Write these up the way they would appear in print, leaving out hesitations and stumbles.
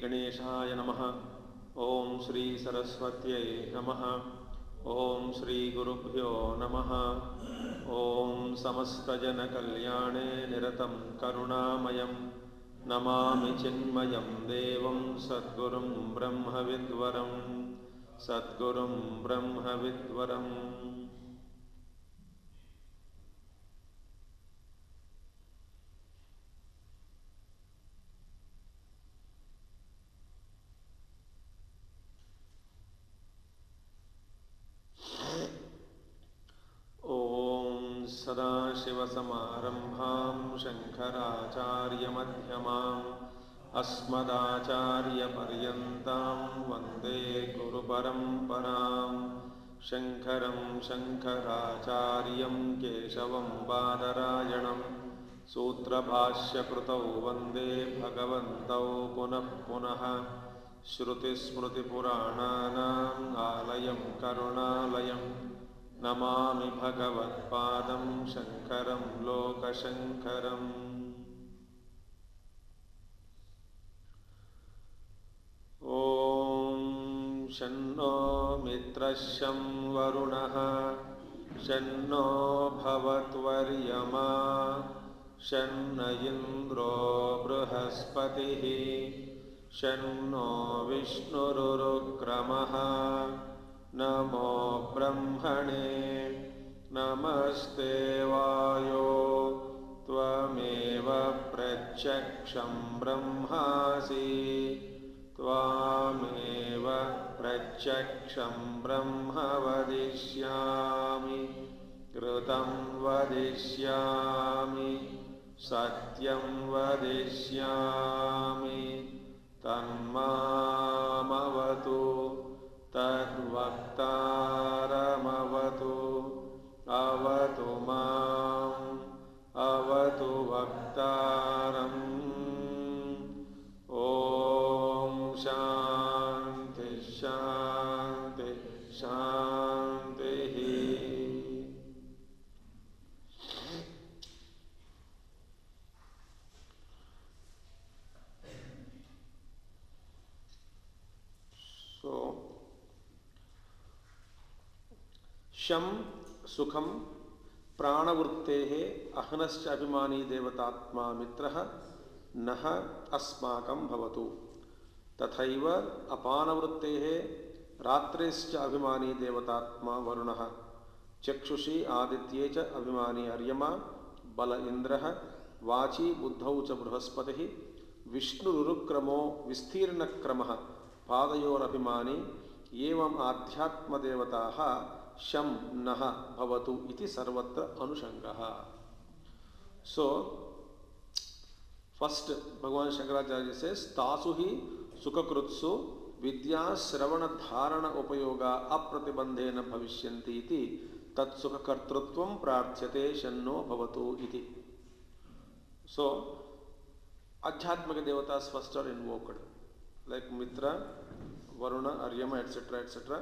गणेशाय नमः। ओम श्री सरस्वत्यै नमः। ओम श्री गुरुभ्यो नमः। ओम समस्तजनकल्याणे निरतं करुणामयं नमामि चिन्मयं देवं सद्गुरुं ब्रह्मविद्वरं सद्गुरुं ब्रह्मविद्वरम्। सदाशिवसमारम्भां शङ्कराचार्यमध्यमाम् अस्मदाचार्यपर्यन्तां वन्दे गुरुपरम्परां। शङ्करं शङ्कराचार्यं केशवं बादरायणं सूत्रभाष्यकृतौ वन्दे भगवन्तौ पुनः पुनः। श्रुतिस्मृतिपुराणानाम् आलयं करुणालयं नमामि भगवत्पादं शङ्करं लोकशङ्करम्। ॐ शन्नो मित्रः शं वरुणः शन्नो भवत्वर्यमा शन्न इन्द्रो बृहस्पतिः शन्नो विष्णुरुक्रमः। नमो ब्रह्मणे नमस्ते वायो त्वमेव प्रत्यक्षं ब्रह्मासि त्वामेव प्रत्यक्षं ब्रह्म वदिष्यामि ऋतं वदिष्यामि सत्यं वदिष्यामि तन्मामवतु तद्वक्तारमवतु अवतु माम् अवतु वक्तारम्। ॐ शान्ति शान्ति शान्तिः। शम सुखम प्राणवृत्तेः अहनश्च अभिमानी देवतात्मा मित्रः नः अस्माकं भवतु। तथैव अपानवृत्तेः रात्रेश्च अभिमानी देवतात्मा वरुणः चक्षुषि आदित्ये च अभिमानी अर्यमा बल इन्द्रः वाची बुद्धौ च बृहस्पतिः विष्णुरुक्रमो विस्तीर्णक्रमः पादयोरभिमानी एवं आध्यात्मदेवताः शम नः भवतु इति सर्वत्र अनुषंगः। सो फर्स्ट भगवान शंकराचार्य से तासु ही सुखकृत्सु विद्या श्रवण धारण उपयोगा अप्रतिबंधेन भविष्यन्ति इति तत्सुखकर्तृत्वं प्रार्थ्यते शन्नो भवतु इति। सो आध्यात्मिक देवतास first are invoked like Mitra Varuna Aryama etc.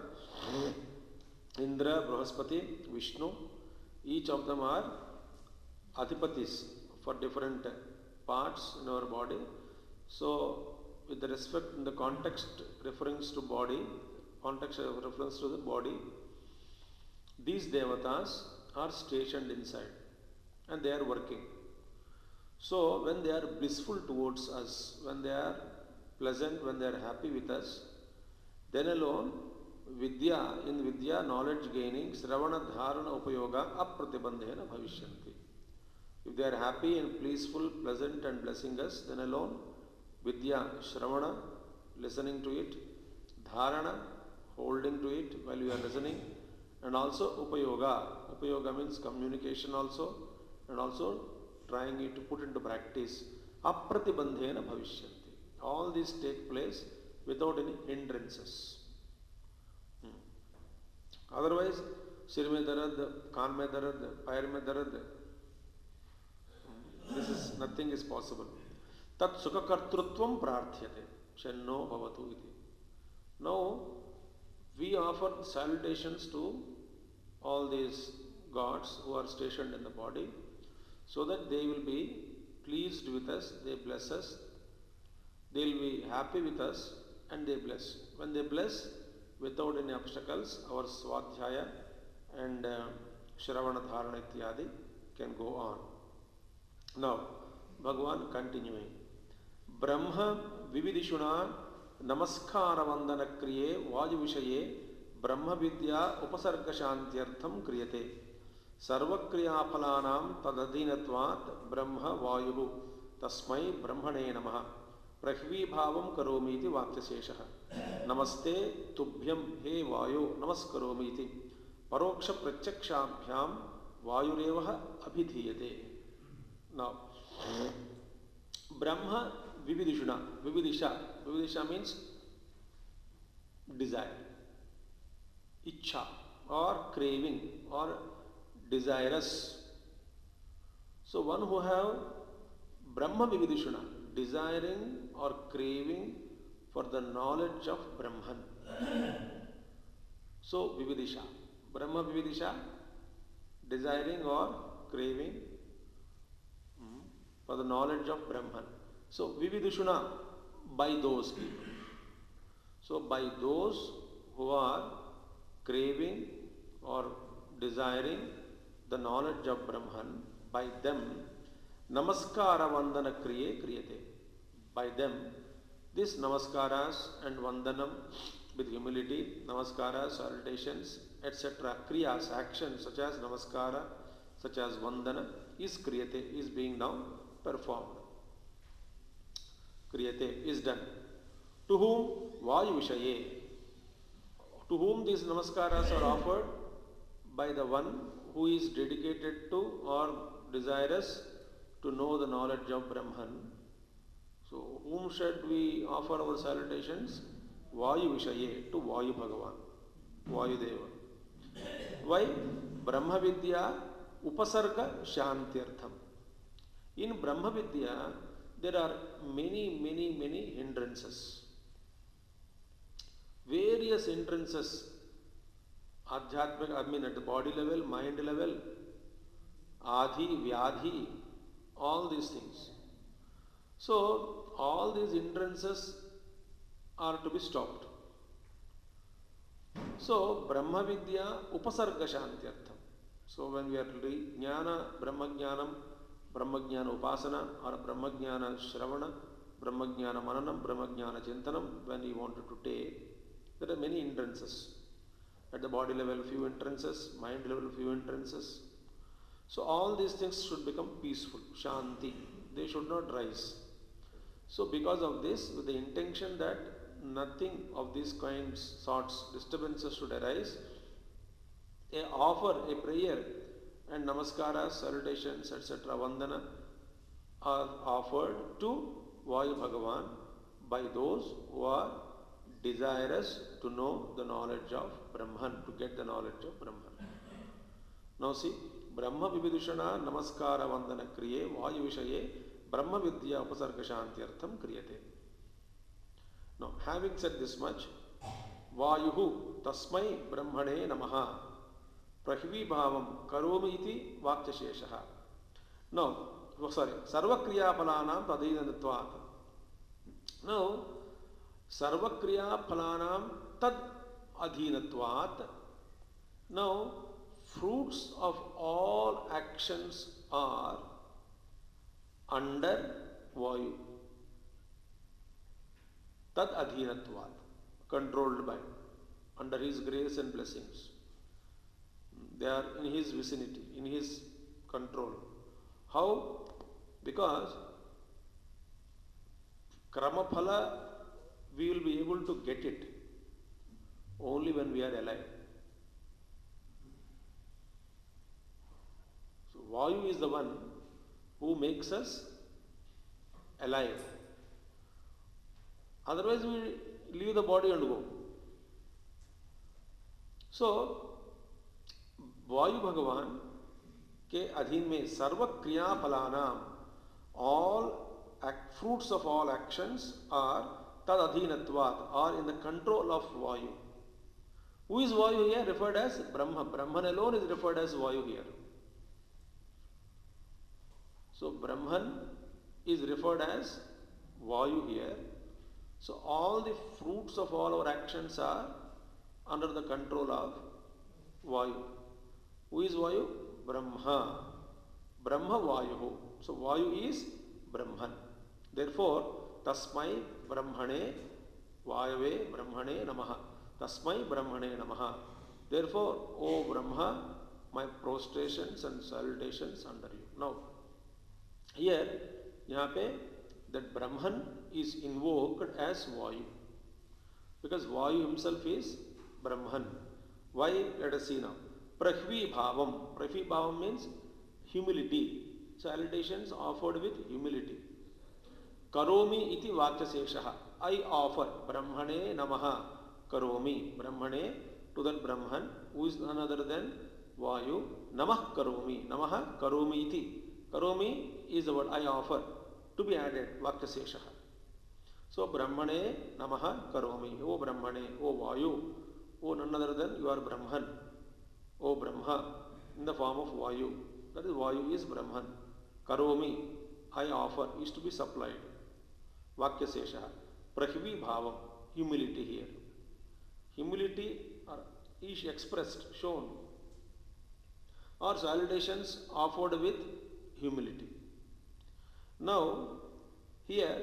Indra, Brahaspati, Vishnu, each of them are adhipatis for different parts in our body. So, with the respect in the context reference to body, context of reference to the body, these devatas are stationed inside and they are working. So, when they are blissful towards us, when they are pleasant, when they are happy with us, then alone Vidya, in Vidya, knowledge gaining, Sravana Dharana Upayoga Apratibandhena Bhavishyanti. If they are happy and peaceful, pleasant and blessing us, then alone Vidya, Shravana, listening to it, Dharana, holding to it while we are listening, and also Upayoga. Upayoga means communication also, and also trying it to put into practice. Apratibandhena Bhavishyanti. All these take place without any hindrances. Otherwise, सिर में दर्द, कान में दर्द, पैर में दर्द, this is nothing is possible. तत् सुखकर्तृत्वं प्रार्थ्यते शन्नो भवतु इति. Now we offer salutations to all these gods who are stationed in the body, so that they will be pleased with us, they bless us, They will be happy with us and they bless. When they bless without any obstacles, our Swadhyaya and Shravana Dharana Ityadi can go on. Now, Bhagavan continuing. Brahma Vividishuna Namaskara Vandana Kriye Vaju Vishaye Brahma Vidya Upasarga Shantyartham Kriyate Sarvakriya Phalanam Tadadhinatvat Brahma Vayuhu Tasmai Brahmane Namaha Prahvi Bhavam Karomiti Vakyaseshaha Namaste Tubhyam He Vayo Namaskaromiti Paroksha Prachakshabhyam Vayurevaha Abhidhiyate. Now, Brahma Vividishuna. Vividisha means desire, Ichha or craving or desirous. So one who have Brahma Vividishuna, desiring or craving for the knowledge of Brahman. So Vividisha. Brahma Vividisha, desiring or craving for the knowledge of Brahman. So Vividishuna, by those people. So by those who are craving or desiring the knowledge of Brahman, by them Namaskara Vandana Kriye Kriyate. By them, this Namaskaras and Vandanam with humility, Namaskaras, salutations, etc. Kriyas, actions such as Namaskara, such as Vandana is Kriyate, is being now performed. Kriyate is done. To whom? Vayu Vishaye. To whom these Namaskaras are offered? By the one who is dedicated to or desirous to know the knowledge of Brahman. So, whom should we offer our salutations? Vayu Vishaye, to Vayu Bhagavan, Vayu Deva. Why? Brahma Vidya Upasarga Shantyartham. In Brahma Vidya, there are many hindrances. Various hindrances, Adhyatmika, I mean at the body level, mind level, Adhi, Vyadhi, all these things. So, all these hindrances are to be stopped. So, Brahma Vidya Upasarga Shantyartham. So, when we are reading Jnana, Brahma Jnana Upasana or Brahma Jnana Shravana, Brahma Jnana Mananam, Brahma Jnana Chintanam, when we wanted to take, there are many hindrances. At the body level, few hindrances, mind level, few hindrances. So all these things should become peaceful, Shanti. They should not rise. So because of this, with the intention that nothing of these sorts, disturbances should arise, a prayer and namaskaras, salutations, etc., vandana are offered to Vayu Bhagavan by those who are desirous to know the knowledge of Brahman, to get the knowledge of Brahman. Now see, Brahma Vividishana Namaskara Vandana Kriye Vayu Vishaye Brahma Vidya Upasarga Shantyartham Kriyate. Now, having said this much, Vayuhu Tasmai Brahmane Namaha Prahvi Bhavam Karomi iti Vakyasheshaha. Now, Sarvakriya Phalanam Tadhinatvat. Now, Sarvakriya Phalanam Tad Adhinatvat. Now, fruits of all actions are under Vayu. Tad Adhinatvat. Controlled by. Under his grace and blessings. They are in his vicinity, in his control. How? Because Kramaphala, we will be able to get it only when we are alive. So Vayu is the one who makes us alive. Otherwise we leave the body and go. So Vayu Bhagavan के अधीन में सर्व क्रिया फलानाम, all fruits of all actions are tad adhinatvat, are in the control of Vayu. Who is Vayu here? Referred as Brahma. Brahman alone is referred as Vayu here. So Brahman is referred as Vayu here, So all the fruits of all our actions are under the control of Vayu. Who is Vayu? Brahma. Brahma Vayu. So Vayu is Brahman. Therefore, Tasmai Brahmane Vayave Brahmane Namaha. Tasmai Brahmane Namaha. Therefore, O Brahma, my prostrations and salutations under you. Now, here, यहाँ पे that Brahman is invoked as Vayu, because Vayu himself is Brahman. Why? Let us see now. Prahvi Bhavam. Prahvi Bhavam means humility. Salutations offered with humility. Karomi iti Vakyaseshaha. I offer Brahmane Namaha. Karomi. Brahmane to that Brahman, who is none other than Vayu. Namah Karomi. Namaha Karomi iti. Karomi is the word I offer, to be added, Vakyaseshaha. So, Brahmane Namaha Karomi. O Brahmane, O Vayu, O none other than you are Brahman. O Brahma, in the form of Vayu. That is, Vayu is Brahman. Karomi, I offer, is to be supplied. Vakyaseshaha. Prahvi Bhavam, humility here. Humility is expressed, shown, or salutations offered with humility. Now, here,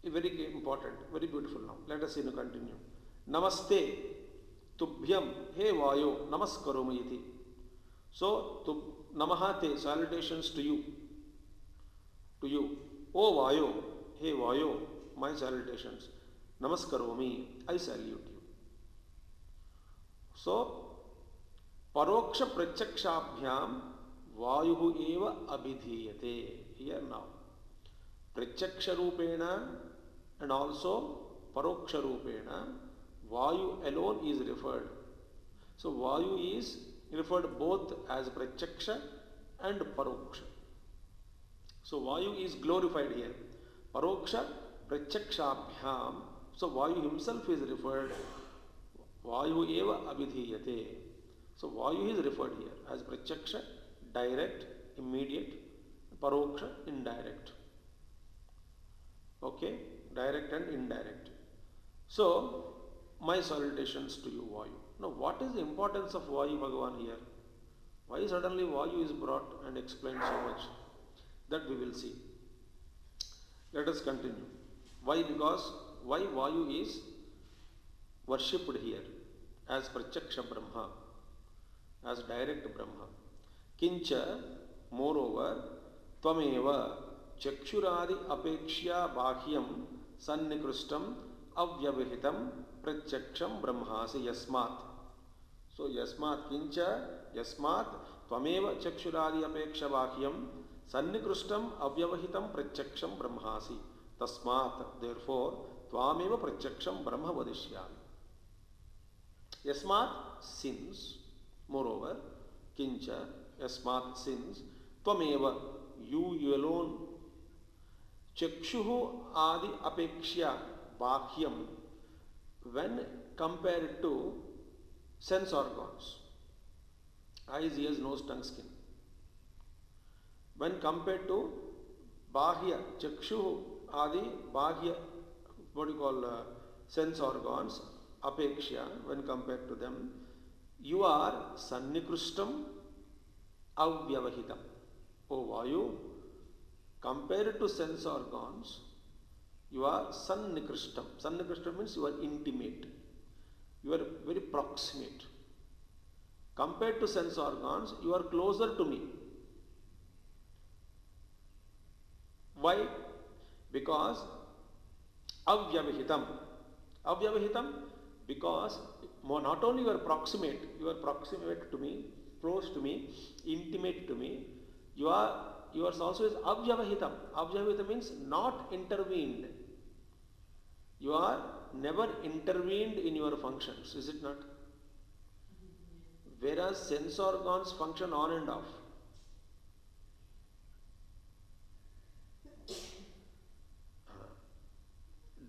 very important, very beautiful now. Let us see now continue. Namaste Tubhyam He Vayo Namaskaromi iti. So, Namaha te, salutations to you. To you. O Vayo, He Vayo, my salutations. Namaskaromi, I salute you. So, Paroksha Prachakshabhyam Vayuhu eva abhidhiyate. Here now. Prachaksha Rupena and also Paroksha Rupena, Vayu alone is referred. So Vayu is referred both as Prachaksha and Paroksha. So Vayu is glorified here. Paroksha Prachakshabhyam. So Vayu himself is referred. Vayu eva abhidhiyate. So Vayu is referred here as Prachaksha, direct, immediate, Paroksha, indirect. Okay, direct and indirect. So, my salutations to you, Vayu. Now, what is the importance of Vayu Bhagavan here? Why suddenly Vayu is brought and explained so much? That we will see. Let us continue. Why? Because why Vayu is worshipped here as Prachaksha Brahma, as direct Brahma. Kincha, moreover, Tvameva Chakshuradi Apekshya Bahyam Sannikrishtam Avyavahitam Prachaksham Brahmasi Yasmat. So Yasmat Kincha Yasmat Tvameva Chakshuradi Apeksha Bahyam Sannikrishtam Avyavahitam Prachaksham Brahmasi. Tasmat, therefore, Tvameva Prachaksham Brahma Vadishyami. Yasmat, sins. Moreover, Kincha, Yasmat, sins. Tvameva, you alone. Chakshuhu adi apekshya bahyam, when compared to sense organs, eyes, ears, nose, tongue, skin. When compared to bahya, chakshuhu adi bahya, what do you call sense organs, apekshya, when compared to them, you are sannikrishtam avyavahitam. O Vayu, compared to sense organs, you are sannikrishtam. Sannikrishtam means you are intimate. You are very proximate. Compared to sense organs, you are closer to me. Why? Because avyavahitam. Avyavahitam, because not only you are proximate to me, close to me, intimate to me, yours also is avyavahitam. Avyavahitam means not intervened. You are never intervened in your functions, is it not? Whereas sense organs function on and off.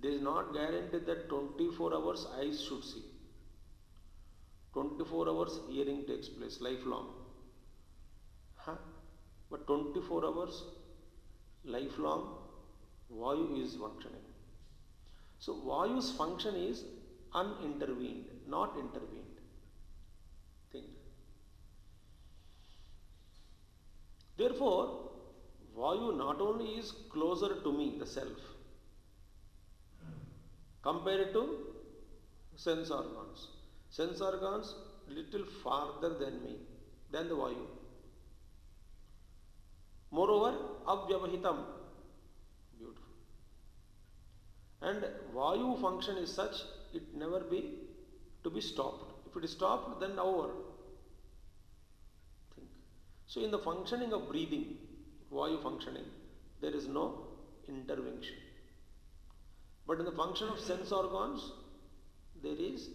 It is not guaranteed that 24 hours eyes should see. 24 hours hearing takes place, lifelong. But 24 hours, lifelong, Vayu is functioning. So Vayu's function is unintervened, not intervened. Think. Therefore, Vayu not only is closer to me, the self, compared to sense organs. Sense organs little farther than me, than the Vayu. Moreover, avyavahitam. Beautiful. And Vayu function is such, it never be to be stopped. If it is stopped, then over. Think. So in the functioning of breathing, Vayu functioning, there is no intervention. But in the function of sense organs, there is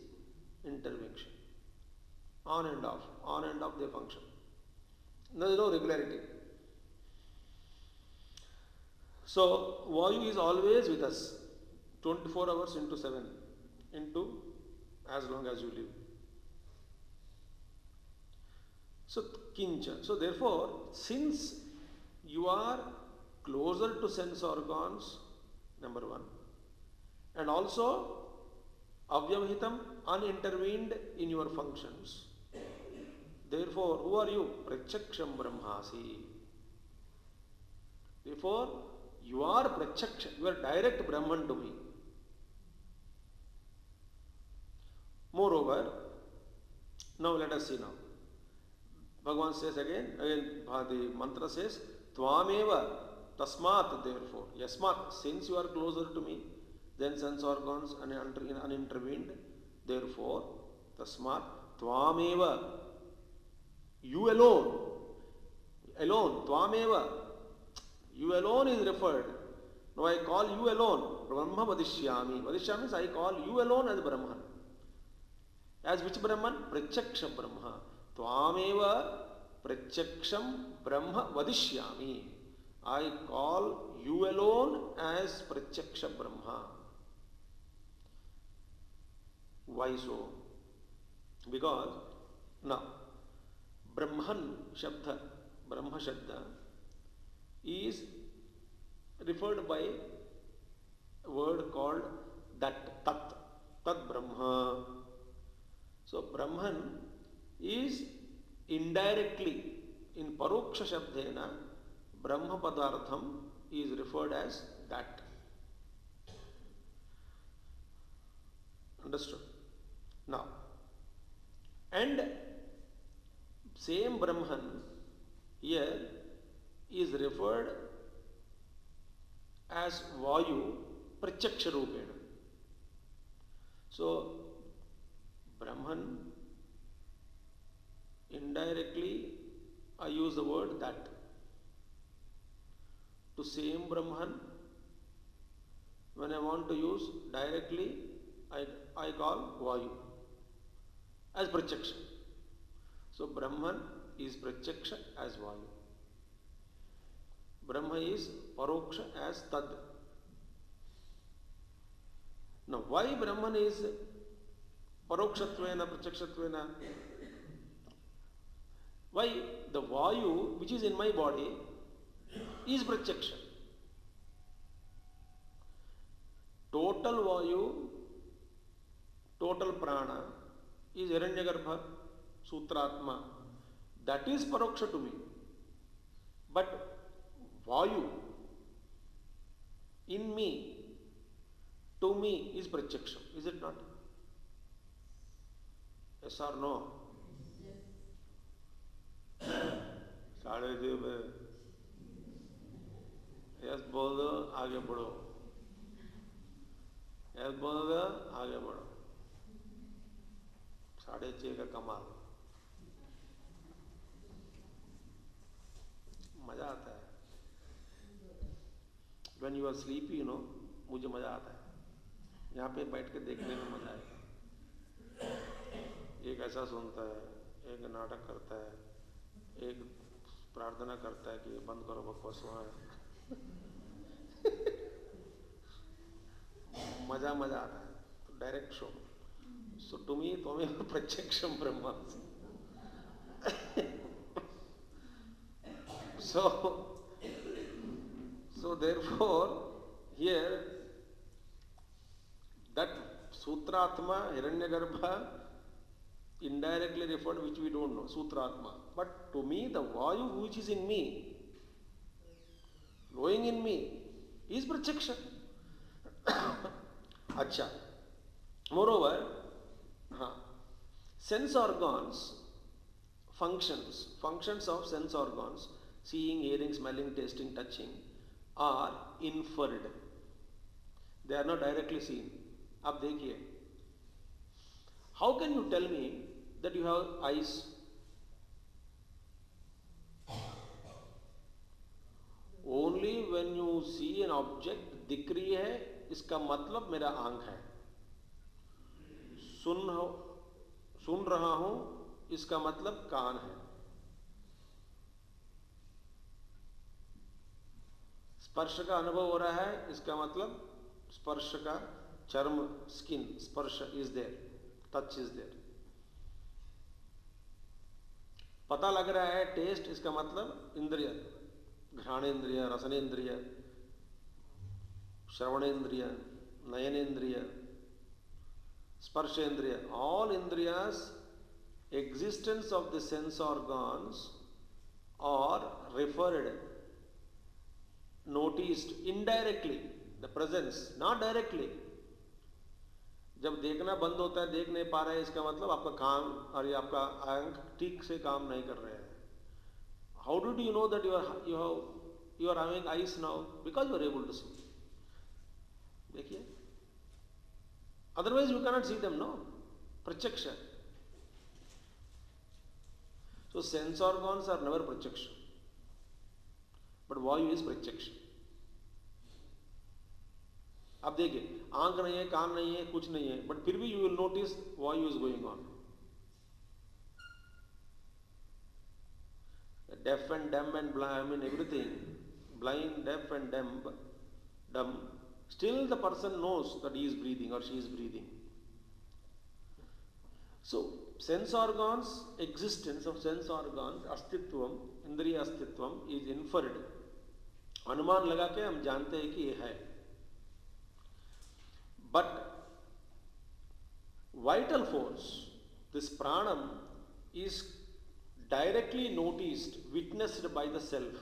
intervention. On and off they function. There is no regularity. So Vayu is always with us, 24 hours into 7, into as long as you live. So kincha. So therefore, since you are closer to sense organs, number one, and also avyavahitam, unintervened in your functions. Therefore, who are you? Pratchaksham Brahmasi. Therefore, you are Pratchaksha, you are direct Brahman to me. Moreover, now let us see now. Bhagavan says again the mantra says, Tvameva tasmat, therefore, yasmat, since you are closer to me, then sense organs unintervened, therefore, tasmat, Tvameva, you alone, Tvameva, you alone is referred. Now I call you alone, Brahma Vadishyami. Vadishyami means I call you alone as Brahman. As which Brahman? Pratchaksha Brahma. Tvameva Pratchaksham Brahma Vadishyami. I call you alone as Pratchaksha Brahma. Why so? Because now Brahman Shabda, Brahma Shabda is referred by a word called that, Tat, Tat Brahma. So Brahman is indirectly, in Paroksha Shabdena, Brahma Padartham is referred as that. Understood? Now, and same Brahman here is referred as Vayu Pratchaksha Rupena. So, Brahman, indirectly I use the word that. To same Brahman, when I want to use directly, I call Vayu as Pratchaksha. So, Brahman is Pratchaksha as Vayu. Brahma is Paroksha as Tad. Now, why Brahman is Parokshatvena, Pratchakshatvena? Why? The Vayu, which is in my body, is Pratchaksha. Total Vayu, total Prana is Hiranyagarbha, Sutratma. That is Paroksha to me. But Vayu in me, to me, is Pratchaksha. Is it not? Yes or no? साढ़े देव yes बोल दो आगे बढ़ो, yes बोल दो आगे बढ़ो, 6:30 का कमाल, मजा आता है. When you are sleepy, you know, मुझे मजा आता है. यहाँ पे बैठ के देखने में मजा आएगा. एक ऐसा सुनता है, एक नाटक करता है, एक प्रार्थना करता है कि बंद करो बकवास वहाँ. मजा आता है. Direct show. So to me त्वमेव प्रत्यक्षम ब्रह्मास्मि. So therefore here Sutratma, Hiranyagarbha, indirectly referred, which we don't know, Sutratma. But to me, the Vayu which is in me, flowing in me, is Pratyaksha. Acha. Moreover, sense organs, functions of sense organs, seeing, hearing, smelling, tasting, touching, are inferred. They are not directly seen. Ab dekhiye. How can you tell me that you have eyes? Only when you see an object, दिख रही है, इसका मतलब मेरा आंख है. सुन रहा हूं, इसका मतलब कान है. स्पर्श का अनुभव हो रहा है, इसका मतलब स्पर्श का चर्म, स्किन, स्पर्श is there, touch is there. पता लग रहा है, टेस्ट, इसका मतलब इंद्रिय, घ्राणेन्द्रिय, रसनेन्द्रिय, श्रवणेन्द्रिय, नयनेन्द्रिय, स्पर्शेन्द्रिय. All indriyas, existence of the sense organs are referred, noticed indirectly, the presence, not directly. जब देखना बंद होता है, देख नहीं पा रहे हैं, इसका मतलब आपका कान और ये आपका आंख ठीक से काम नहीं कर रहे हैं. How did you know that you are having eyes now? Because you are able to see. देखिए, otherwise you cannot see them, no? Pratyaksha. So sense organs are never pratyaksha, but Vayu is pratyaksha. अब देखिए, आंख नहीं है, कान नहीं है, कुछ नहीं है, but फिर भी you will notice Vayu is going on. Deaf and dumb and blind, I mean everything, blind, deaf and dumb, still the person knows that he is breathing or she is breathing. So sense organs, existence of sense organs, अस्तित्वम, इंद्रिय अस्तित्वम is inferred. अनुमान लगा के हम जानते हैं कि ये है. But vital force, this pranam, is directly noticed, witnessed by the self.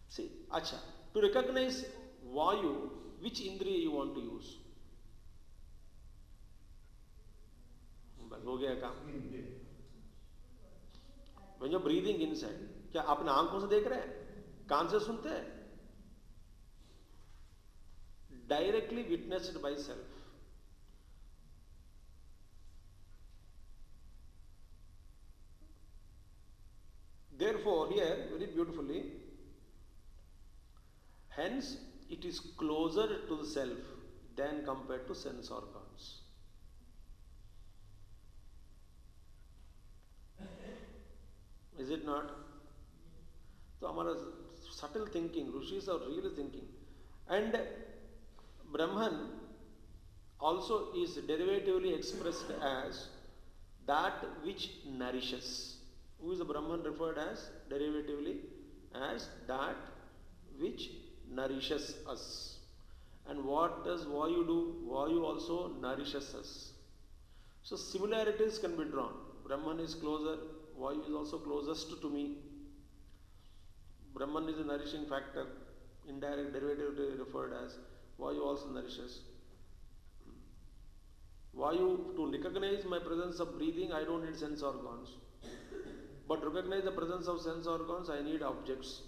See, acha, to recognize Vayu, which indriya you want to use? बस हो गया काम. When you're breathing inside, क्या अपने आंखों से देख रहे हैं, कान से सुनते हैं? Directly witnessed by self. Therefore, here very beautifully, hence it is closer to the self than compared to sense organs. Is it not? So, हमारा subtle thinking, Rishis are really thinking. And Brahman also is derivatively expressed as that which nourishes. Who is the Brahman referred as derivatively? As that which nourishes us. And what does Vayu do? Vayu also nourishes us. So similarities can be drawn. Brahman is closer, Vayu is also closest to me. Brahman is a nourishing factor, indirect derivatively referred as. Vayu also nourishes. Vayu, to recognize my presence of breathing, I don't need sense organs. But to recognize the presence of sense organs, I need objects.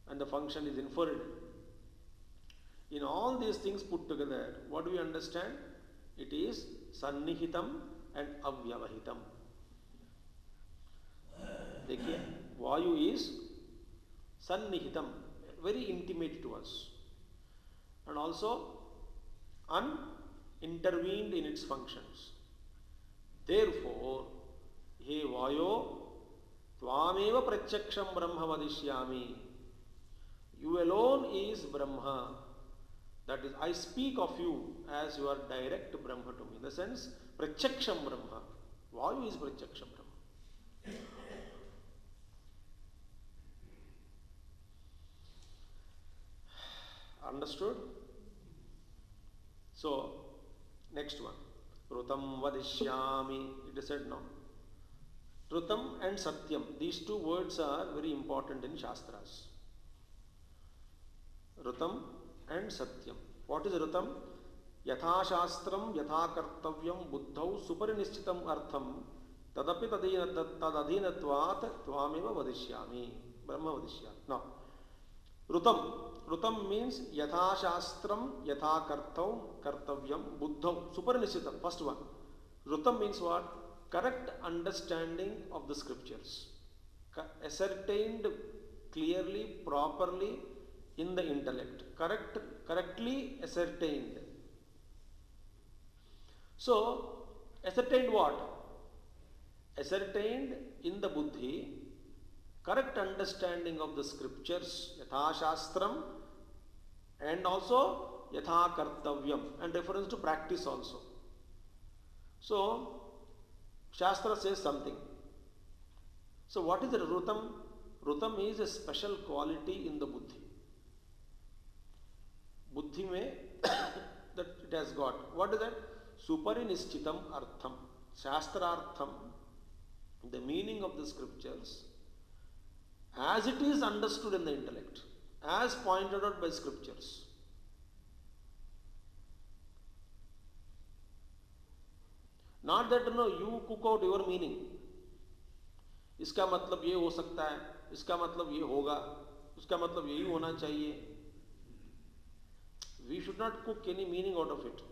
And the function is inferred. In all these things put together, what do we understand? It is sannihitam and avyavahitam. देखिए, Vayu is sannihitam, very intimate to us. And also unintervened in its functions. Therefore, he Vayo, Tvameva Pratyaksham Brahma Vadishyami. You alone is Brahma. That is, I speak of you as your direct Brahma to me. In the sense, Pratyaksham Brahma. Vayu is Pratyaksham Brahma. Understood? So next one, rutam vadishyami, it is said now. Rutam and satyam, these two words are very important in shastras. Rutam and satyam. What is rutam? Yatha shastram yatha kartavyam buddhau suparinishchitam artham tadapi tadadhinatvat tvameva vadishyami, brahma vadishyami. Now rutam means yatha shastram yatha kartavyam buddhau suparinishchitam. First one, rutam means what? Correct understanding of the scriptures, ascertained clearly, properly in the intellect, correctly ascertained. So ascertained what? Ascertained in the buddhi, correct understanding of the scriptures, yatha shastram, and also yatha kartavyam, and reference to practice also. So Shastra says something. So what is the rutam? Rutam is a special quality in the buddhi. Buddhi mein that it has got. What is that? Suparinishchitam artham. Shastrartham, the meaning of the scriptures, as it is understood in the intellect, as pointed out by scriptures. Not that you cook out your meaning. इसका मतलब ये हो सकता है, इसका मतलब ये होगा, उसका मतलब यही होना चाहिए. We should not cook any meaning out of it.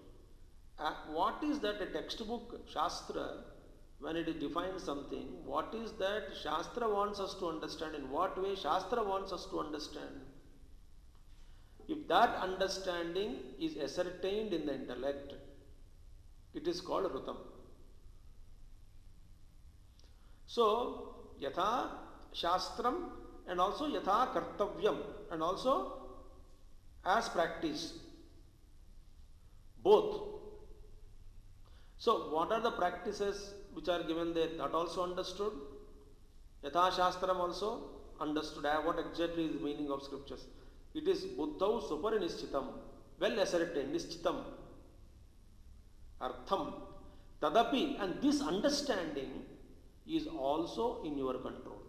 What is that a textbook Shastra, when it defines something, what is that Shastra wants us to understand? In what way Shastra wants us to understand? If that understanding is ascertained in the intellect, it is called rutam. So yatha shastram and also yatha kartavyam, and also as practice, both. So what are the practices which are given there? That also understood. Yatha shastram also understood. What exactly is the meaning of scriptures? It is buddhau suparinishchitam, well ascertained, nishchitam, artham, tadapi, and this understanding is also in your control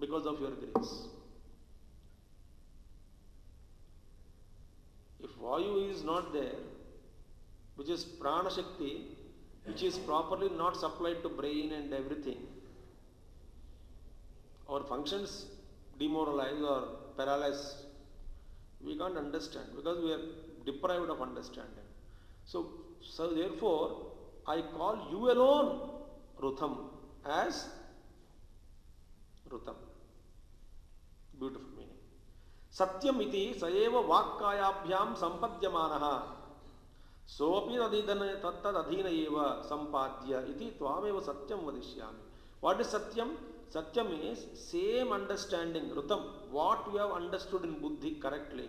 because of your grace. If Vayu is not there, which is Prana Shakti, which is properly not supplied to brain and everything, our functions demoralized or paralyzed, we can't understand because we are deprived of understanding. So therefore, I call you alone Rutam as Rutam. Beautiful meaning. Satyam iti sayeva vakkayabhyam sampadyamanaha soapi tattadadhina eva sampadya iti tvameva satyam vadishyami. What is Satyam? Satyam is same understanding, Rutam, what you have understood in buddhi correctly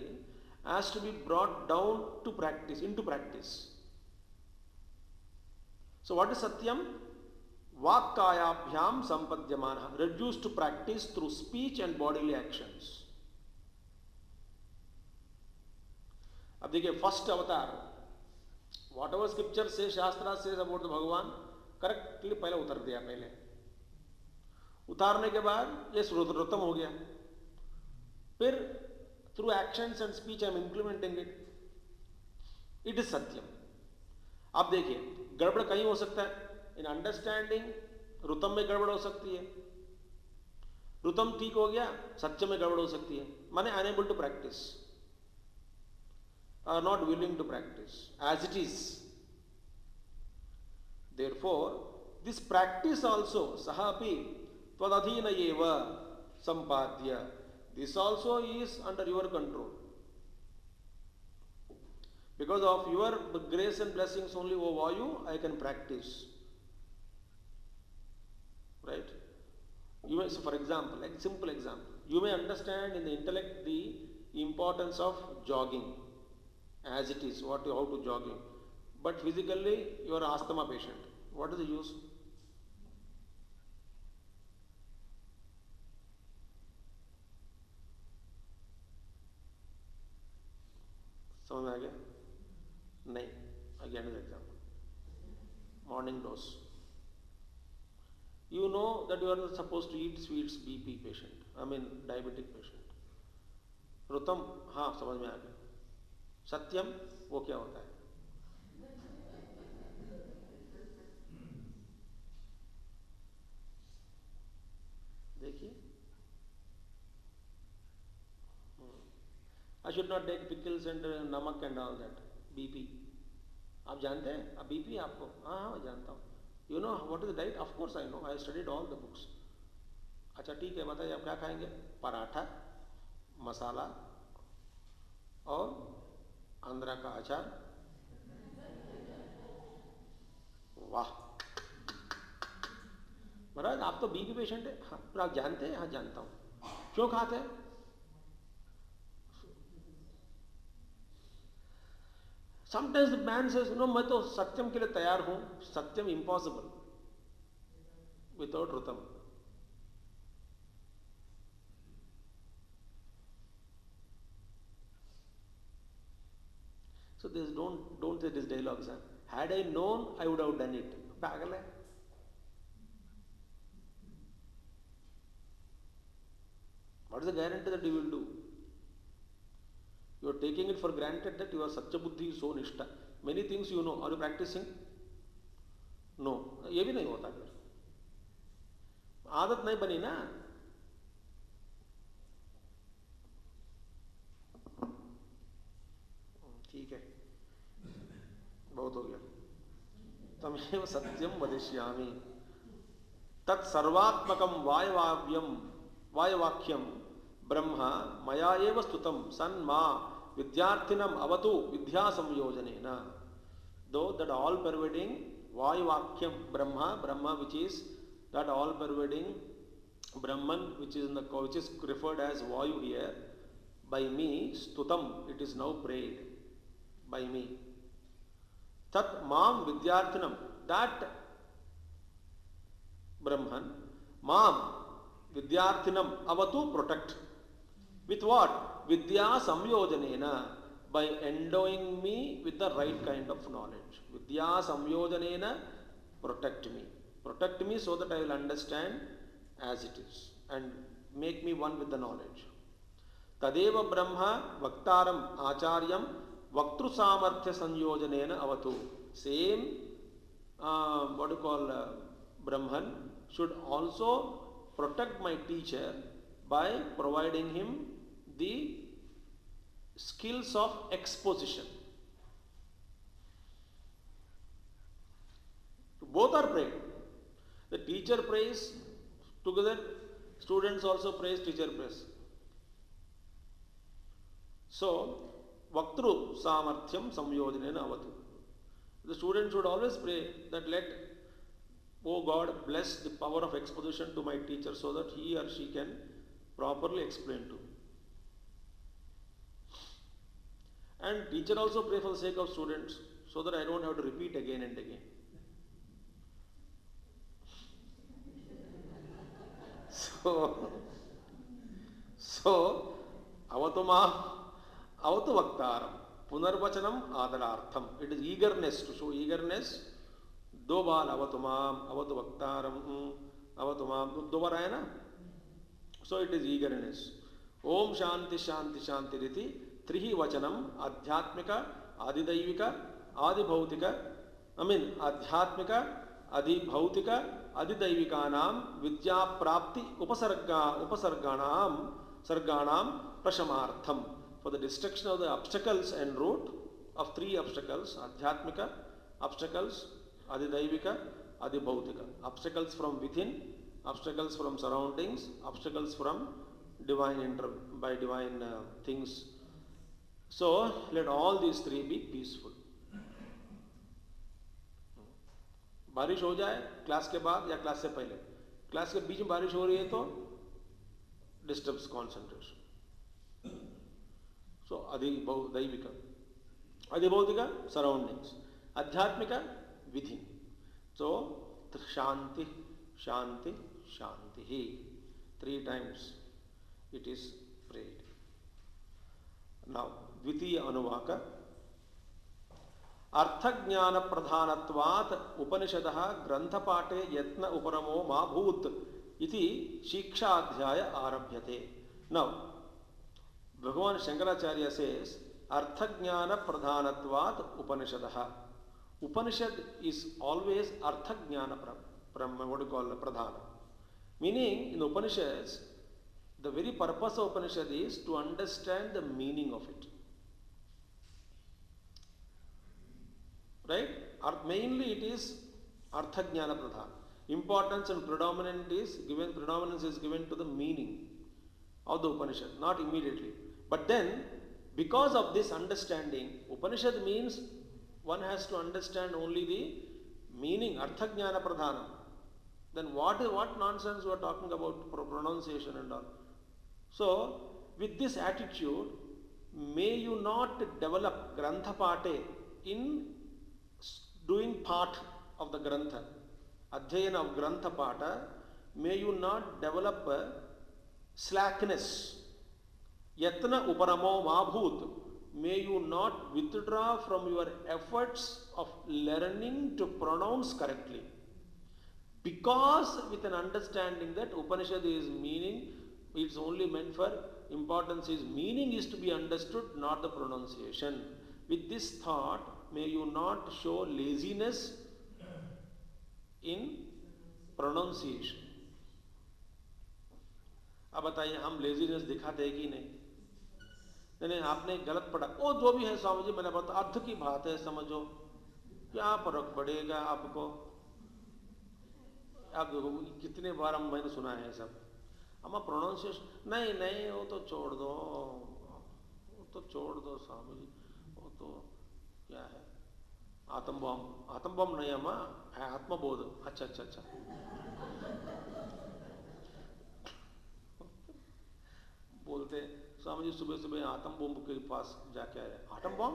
has to be brought down to practice, into practice. So what is Satyam? Vakkayabhyam sampadyamana, reduced to practice through speech and bodily actions. अब देखिए first अवतार, what ever scripture से शास्त्रा say about the भगवान correctly पहले उतर दिया. पहले उतारने के बाद ये रुतम हो गया. फिर through actions and speech I am implementing it. It is सत्यम. अब देखिए गड़बड़ कहीं हो सकता है. इन अंडरस्टैंडिंग रुतम में गड़बड़ हो सकती है. रुतम ठीक हो गया, सत्य में गड़बड़ हो सकती है. माने unable to practise, are not willing to practice as it is. Therefore, this practice also sahapi tvadadhina eva sampadya, this also is under your control. Because of your grace and blessings only, O Vayu, I can practice. Right? You may, so for example, like simple example, you may understand in the intellect the importance of jogging as it is, how to jogging, but physically you are an asthma patient. What is the use? समझ में आ गया? नहीं. morning dose. You know that you are not supposed to eat sweets, BP patient, I mean diabetic patient. रुतम, हाँ समझ में आ गया. सत्यम, वो क्या होता है? देखिए, I should not take pickles and नमक and all that. BP. आप जानते हैं? अब BP आपको? हाँ हाँ जानता हूँ. You know what is the diet? Of course I know. I studied all the books. अच्छा ठीक है, बताइए आप क्या खाएंगे? पराठा, मसाला और आंध्रा का अचार. वाह, महाराज आप तो बीपी पेशेंट है. हाँ, पर आप जानते हैं? हाँ जानता हूँ. क्यों खाते हैं? Sometimes the man says, no, मैं तो सत्यम के लिए तैयार हूं. सत्यम impossible without रुतम. So this don't say this dialogues. Huh? Had I known, I would have done it. पागल है. What is the guarantee that you will do? You are taking it for granted that your Satya Buddhi is so nishta. Many things you know. Are you practicing? No. ये भी नहीं होता फिर. आदत नहीं बनी ना. ठीक है, बहुत हो गया. तमेव सत्यम वदिष्यामि तत्सर्वात्मकं वायवाक्यम ब्रह्म मया एव स्तुतं सन्मा विद्यार्थिनम अवतु विद्या संयोजनेन. Though that all pervading vayu Brahma which is that all pervading Brahman which is referred as Vayu here, by me stutam, it is now prayed by me. Tat mam vidyarthinam, that Brahman mam vidyarthinam avatu, protect. With what? Vidya samyojanena, by endowing me with the right kind of knowledge. Vidya samyojanena, protect me. Protect me so that I will understand as it is and make me one with the knowledge. Tadeva Brahma Vaktaram Acharyam Vaktru Samarthya Sanyojanena Avatu. Same, what you call Brahman should also protect my teacher by providing him the skills of exposition. Both are prayed. The teacher prays together, students also praise, teacher prays. So, Vaktru Samarthyam Samyojanena Avatu. The student should always pray that let, oh God, bless the power of exposition to my teacher so that he or she can properly explain to me. And teacher also pray for the sake of students so that I don't have to repeat again and again. So, avatu vaktaram, punarvachanam adarartham. It is eagerness, to show eagerness. दो बार avatumaam, avatu vaktaram, avatumaam, दो बार आया ना? So it is eagerness. Om Shanti Shanti Shanti Riti, Trihi Vachanam, Adhyatmika, Adidaivika, Adibhautika, Adhyatmika, Adibhautika, Adidaivikanam, Vidya Prapti, Sarganam, Prashamartham. For the destruction of the obstacles en route of three obstacles, Adhyatmika, obstacles, Adidaivika, Adibhautika. Obstacles from within, obstacles from surroundings, obstacles from divine things. So let all these three be peaceful. बारिश हो जाए class के बाद या class से पहले. Class के बीच में बारिश हो रही है तो disturbs concentration. So adibhautika, surroundings. Adhyatmika, within. So Shanti, Shanti, Shanti. 3 times it is prayed. Now, Dvitiya Anuvaka. अर्थज्ञान प्रधानत्वात् उपनिषदः ग्रंथपाठे यत्न उपरमो मा भूत् इति शिक्षाध्याय आरभ्यते. Now, Bhagavan Shankaracharya says, Arthajnana Pradhanatvat Upanishadaha. Upanishad is always Arthajnana what do you call Pradhana. Meaning, in the Upanishads, the very purpose of Upanishad is to understand the meaning of it. Right? Mainly it is Arthajnana Pradhana. Importance and predominance is given to the meaning of the Upanishad, not immediately. But then, because of this understanding, Upanishad means one has to understand only the meaning, Arthajnana Pradhana. Then what nonsense we are talking about pronunciation and all. So, with this attitude, may you not develop Grantha Pate in doing part of the Grantha. Adhyayana of Grantha Pata, may you not develop slackness. Yatna uparamo mabhut, may you not withdraw from your efforts of learning to pronounce correctly. Because with an understanding that Upanishad is meaning, it's only meant for importance is meaning is to be understood, not the pronunciation. With this thought, may you not show laziness in pronunciation. अब बताइए हम laziness दिखाते हैं कि नहीं? नहीं आपने गलत पढ़ा, ओ जो भी है स्वामी जी मैंने बता अर्थ की बात है समझो, क्या फर्क पड़ेगा आपको? आप देखो कितने बार मैंने सुना है सब, हम प्रोनाउंसिएशन नहीं नहीं वो तो छोड़ दो स्वामी जी, वो तो क्या है आत्म बम नहीं अम्मा है आत्मबोध. अच्छा अच्छा अच्छा बोलते स्वामी जी सुबह सुबह आत्म बम के पास जाके आए. आटम बम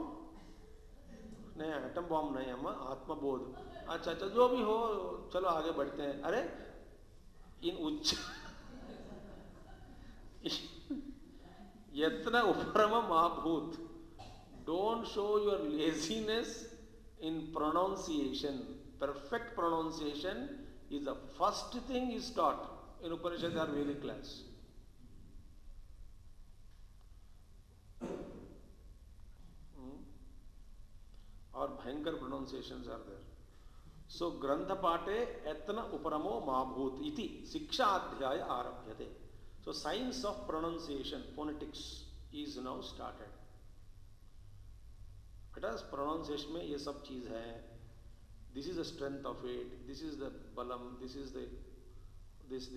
नहीं, एटम बम नहीं अम्मा आत्मबोध. अच्छा अच्छा जो भी हो चलो आगे बढ़ते हैं. अरे इन उच्च यत्न उपरमम आभूत. Don't show your laziness in pronunciation. Perfect pronunciation is the first thing is taught in Upanishad or Vedic class. Or bhayankar pronunciations are there. So Grantha Pate Etna Uparamo Mabhut iti Siksha Adhyaya Arabhyate. So science of pronunciation, phonetics is now started. Because pronunciation में ये सब चीज है. This is the strength of it. This is the balam. This is the this.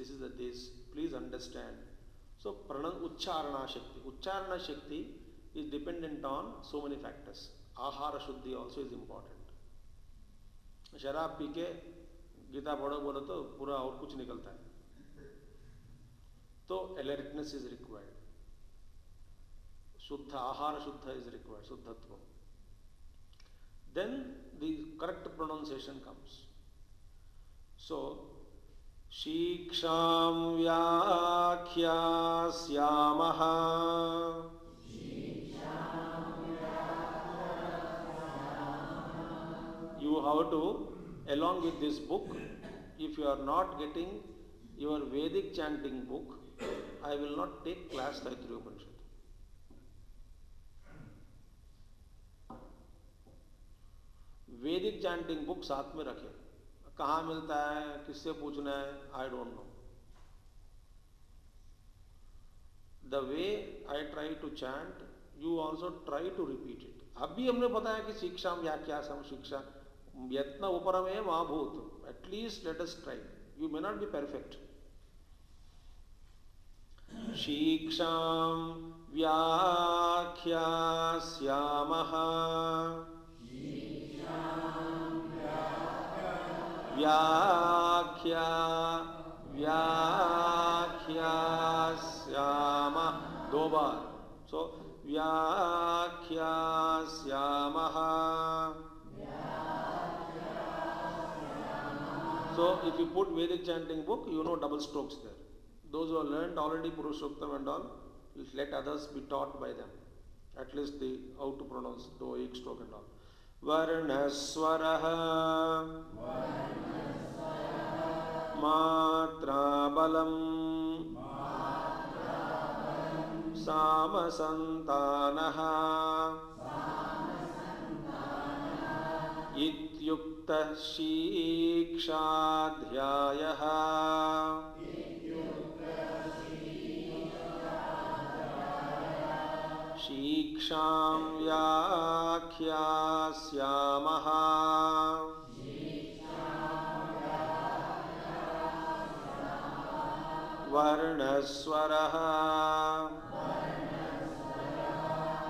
Please understand. So Uchcharana Shakti is dependent on so many factors. Ahara Shuddhi also is important. शराब P के गीता पढ़ो बोलो तो पूरा और कुछ निकलता है. तो alertness is required. Shuddha, ahara shuddha is required. Shuddhatva. Then the correct pronunciation comes. So, Shiksham Vyakhyasyaamaha. You have to, along with this book, if you are not getting your Vedic chanting book, I will not take class Taittiriya Upanishad. Vedic chanting book साथ में रखें. कहाँ मिलता है, किससे पूछना है, I don't know. The way I try to chant, you also try to repeat it. अभी हमने बताया कि शिक्षा व्याख्यासम शिक्षा यत्न उपरमे माभूत. At least let us try. You may not be perfect. शिक्षाम व्याख्यास्यामः. व्याख्यास्यामः. दो बार. So व्याख्यास्यामः. So if you put Vedic chanting book, you know double strokes there. Those who have learned already Purushottam and all, let others be taught by them. At least how to pronounce the ek stroke and all. वर्णस्वरः मात्राबलम् सामसन्तानः इत्युक्तः शीक्षाध्यायः शीक्षां व्याख्यास्यामः। वर्णस्वरः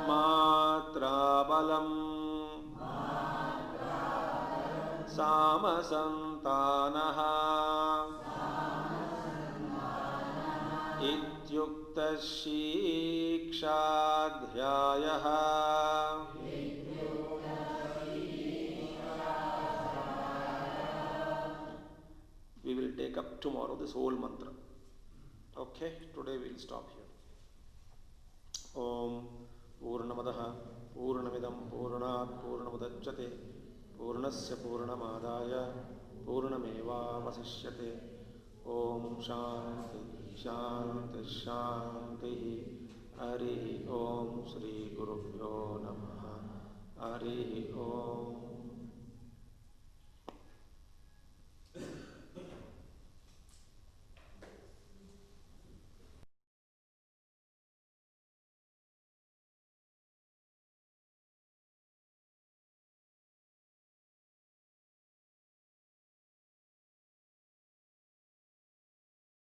मात्राबलम् सामसन्तानः इत्युक्तः शीक्षाध्यायः। We will take up tomorrow this whole mantra. Okay, today we will stop here. Om Purnamadaha Purnamidam Purnat Purnamudachyate Purnasya Purnamadaya Purnamevavasishyate. Om Shanti Shanti Shanti. Hari Om Shri Gurubhyo Namaha. Hari Om.